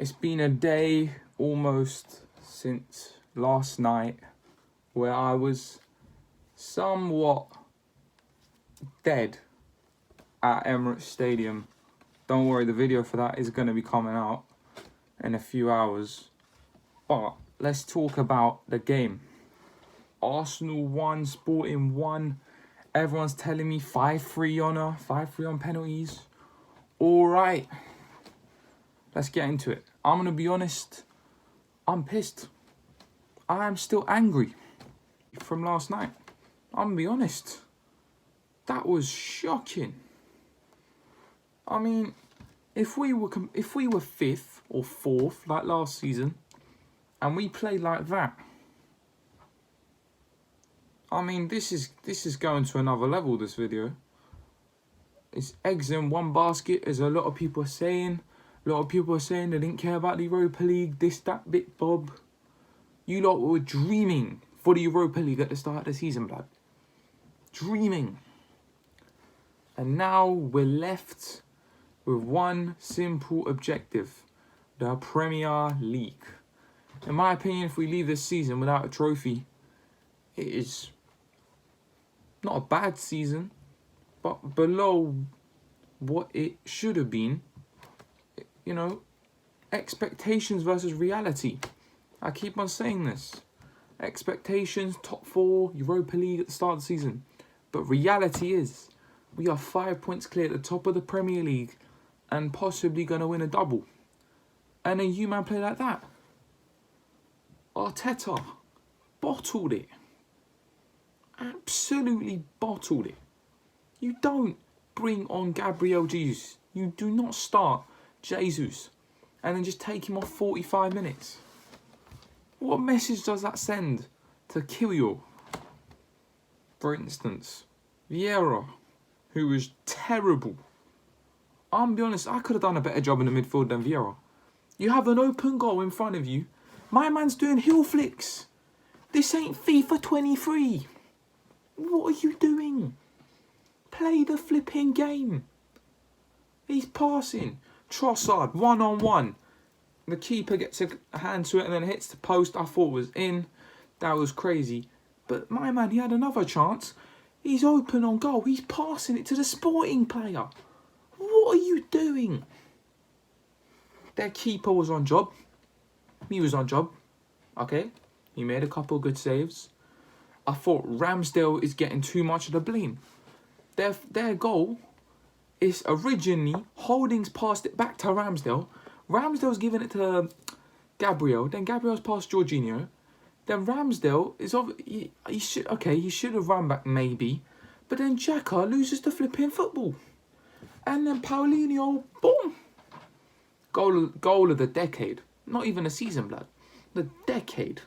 It's been a day almost since last night where I was somewhat dead at Emirates Stadium. Don't worry, the video for that is going to be coming out in a few hours. But let's talk about the game. Arsenal won, Sporting won. Everyone's telling me 5-3 on 5-3 on penalties. All right, let's get into it. I'm going to be honest, I'm pissed. I am still angry from last night. I'm going to be honest. That was shocking. I mean, if we were fifth or fourth like last season, and we played like that, I mean, this is going to another level. This video. It's eggs in one basket, as a lot of people are saying. A lot of people are saying they didn't care about the Europa League, this, that, bit, Bob. You lot were dreaming for the Europa League at the start of the season, blood. Dreaming. And now we're left with one simple objective: the Premier League. In my opinion, if we leave this season without a trophy, it is not a bad season, but below what it should have been. You know, expectations versus reality. I keep on saying this. Expectations, top 4, Europa League at the start of the season. But reality is, we are 5 points clear at the top of the Premier League and possibly going to win a double. And a man play like that. Arteta bottled it. Absolutely bottled it. You don't bring on Gabriel Jesus. You do not start Jesus and then just take him off 45 minutes. What message does that send to Kiwior? For instance, Vieira, who was terrible. I'll be honest, I could have done a better job in the midfield than Vieira. You have an open goal in front of you. My man's doing heel flicks. This ain't FIFA 23. What are you doing? Play the flipping game. He's passing. Trossard, one-on-one. The keeper gets a hand to it and then hits the post. I thought was in. That was crazy. But my man, he had another chance. He's open on goal. He's passing it to the Sporting player. What are you doing? Their keeper was on job. He was on job. Okay? He made a couple of good saves. I thought Ramsdale is getting too much of the blame. Their goal is originally Holding's passed it back to Ramsdale. Ramsdale's giving it to Gabriel. Then Gabriel's passed Jorginho. Then Ramsdale is he should have run back maybe, but then Xhaka loses the flipping football, and then Paulinho, boom, goal of the decade. Not even a season, blood. The decade.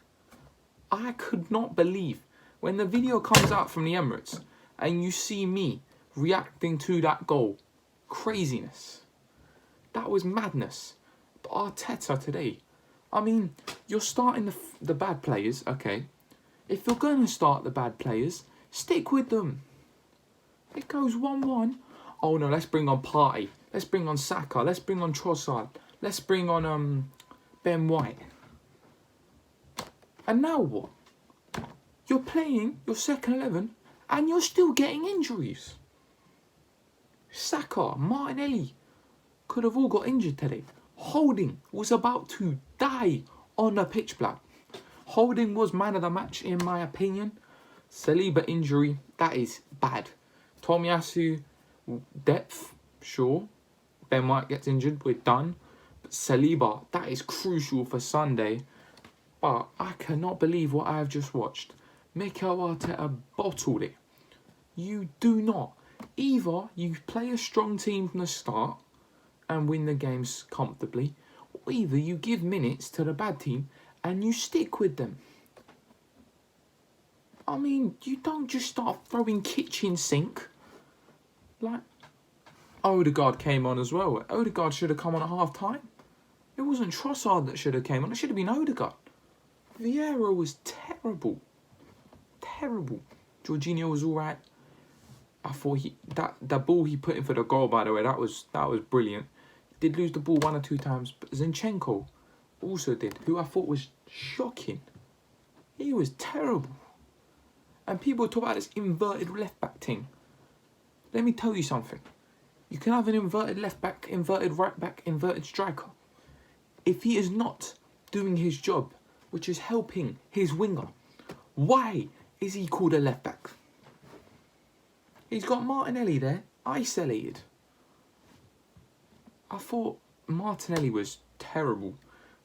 I could not believe when the video comes out from the Emirates and you see me reacting to that goal. Craziness. That was madness. But Arteta today, I mean, you're starting the bad players, okay. If you're going to start the bad players, stick with them. It goes 1-1. Oh no, let's bring on Partey. Let's bring on Saka. Let's bring on Trossard. Let's bring on Ben White. And now what? You're playing your second 11 and you're still getting injuries. Saka, Martinelli could have all got injured today. Holding was about to die on the pitch, blood. Holding was man of the match in my opinion. Saliba injury, that is bad. Tomiyasu, depth, sure. Ben White gets injured, we're done. But Saliba, that is crucial for Sunday. But I cannot believe what I have just watched. Mikel Arteta bottled it. You do not. Either you play a strong team from the start and win the games comfortably, or either you give minutes to the bad team and you stick with them. I mean, you don't just start throwing kitchen sink. Like, Odegaard came on as well. Odegaard should have come on at half time. It wasn't Trossard that should have came on. It should have been Odegaard. Vieira was terrible. Terrible. Jorginho was all right. I thought that ball he put in for the goal, by the way, that was brilliant. did lose the ball 1 or 2 times, but Zinchenko also did, who I thought was shocking. He was terrible. And people talk about this inverted left back thing. Let me tell you something. You can have an inverted left back, inverted right back, inverted striker. If he is not doing his job, which is helping his winger, why is he called a left back? He's got Martinelli there, isolated. I thought Martinelli was terrible.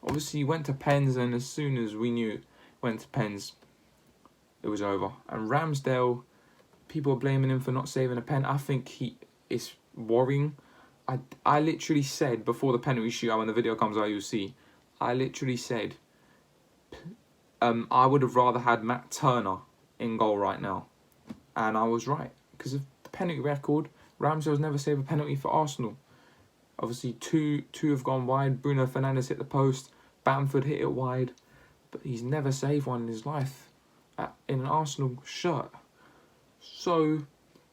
Obviously, he went to pens, and as soon as we knew it went to pens, it was over. And Ramsdale, people are blaming him for not saving a pen. I think he is worrying. I literally said before the penalty shootout, when the video comes out, you'll see. I literally said, I would have rather had Matt Turner in goal right now. And I was right. Because of the penalty record, Ramsdale's never saved a penalty for Arsenal. Obviously, two have gone wide. Bruno Fernandes hit the post. Bamford hit it wide. But he's never saved one in his life in an Arsenal shirt. So,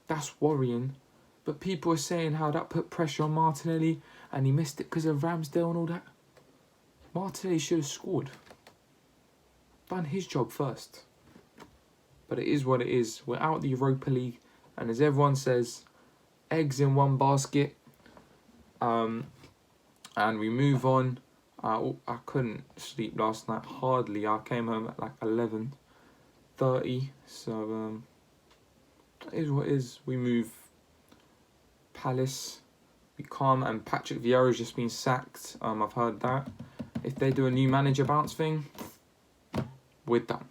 that's worrying. But people are saying how that put pressure on Martinelli and he missed it because of Ramsdale and all that. Martinelli should have scored. Done his job first. But it is what it is. We're out the Europa League. And as everyone says, eggs in one basket. And we move on. I couldn't sleep last night. Hardly. I came home at like 11:30. So, it is what it is. We move Palace. We come, and Patrick Vieira's just been sacked. I've heard that. If they do a new manager bounce thing, we're done.